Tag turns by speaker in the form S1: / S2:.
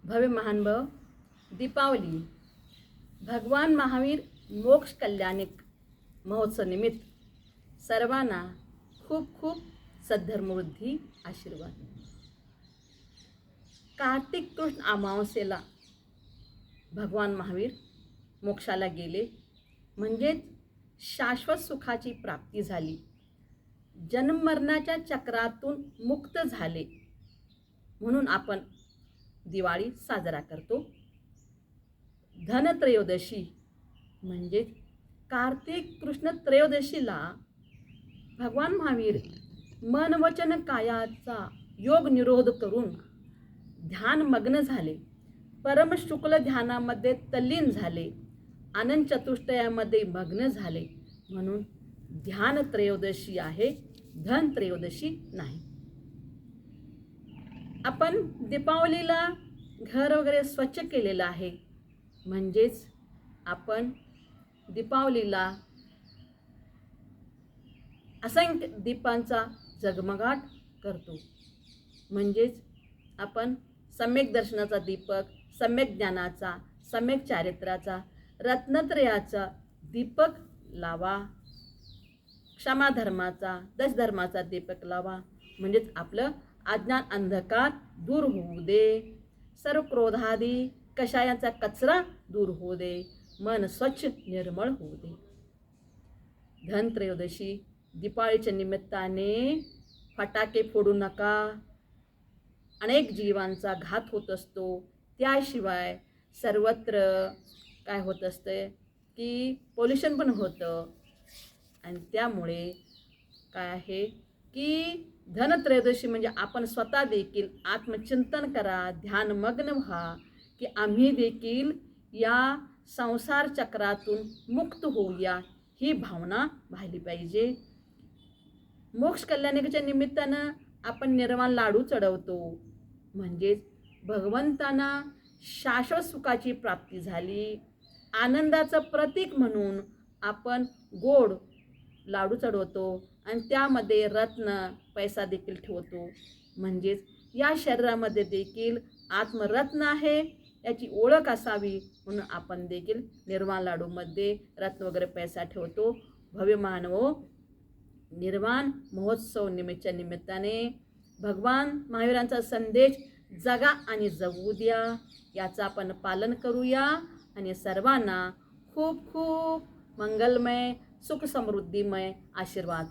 S1: भव्य महानुभाव दीपावली भगवान महावीर मोक्ष कल्याणिक महोत्सव निमित्त सर्वांना खूप खूप सद्धर्मवृद्धी आशीर्वाद। कार्तिक कृष्ण अमावस्येला भगवान महावीर मोक्षाला गेले, म्हणजेच शाश्वत सुखाची प्राप्ती झाली, जन्ममरणाच्या चक्रातून मुक्त झाले, म्हणून आपण दिवाळी साजरा करतो। धनत्रयोदशी म्हणजे कार्तिक कृष्ण त्रयोदशीला भगवान महावीर मन वचन कायाचा योग निरोध करून ध्यानमग्न झाले, परम शुक्ल ध्यानामध्ये तल्लीन झाले, आनंद चतुष्टयामध्ये मग्न झाले, म्हणून ध्यान त्रयोदशी आहे, धन त्रयोदशी नाही। आपण दीपावलीला घर वगैरे स्वच्छ केलेलं आहे, म्हणजेच आपण दीपावलीला असंख्य दीपांचा जगमगाट करतो, म्हणजेच आपण सम्यक दर्शनाचा दीपक, सम्यक ज्ञानाचा, सम्यक चारित्र्याचा, रत्नत्रयाचा दीपक लावा, क्षमाधर्माचा, दशधर्माचा दीपक लावा, म्हणजेच आपलं अज्ञान अंधकार दूर होऊ दे, सर्व क्रोधादी कषायांचा कचरा दूर होऊ दे, मन स्वच्छ निर्मळ होऊ दे। धनत्रयोदशी दीपावलीच्या निमित्ताने फटाके फोडू नका, अनेक जीवांचा घात होत असतो। त्याशिवाय सर्वत्र काय होत असते की पोल्युशन पण होतं, आणि त्यामुळे काय आहे की धनत्रयोदशी म्हणजे आपण स्वतः देखील आत्मचिंतन करा, ध्यानमग्न व्हा की आम्ही देखील या संसार चक्रातून मुक्त होऊया, ही भावना व्हायली पाहिजे। मोक्ष कल्याणाच्या निमित्तानं आपण निर्वाण लाडू चढवतो, म्हणजेच भगवंतांना शाश्वत सुखाची प्राप्ती झाली, आनंदाचं प्रतीक म्हणून आपण गोड लाडू चढवतो आणि त्यामध्ये रत्न पैसा देखील ठेवतो, म्हणजेच या शरीरामध्ये देखील आत्मरत्न आहे, याची ओळख असावी म्हणून आपण देखील निर्वाण लाडूमध्ये रत्न वगैरे पैसा ठेवतो। भव्य मानव निर्वाण महोत्सव निमित्तच्या निमित्ताने भगवान महावीरांचा संदेश जगा आणि जगू द्या, याचं आपण पालन करूया आणि सर्वांना खूप खूप मंगलमय सुख समृद्धीमय आशीर्वाद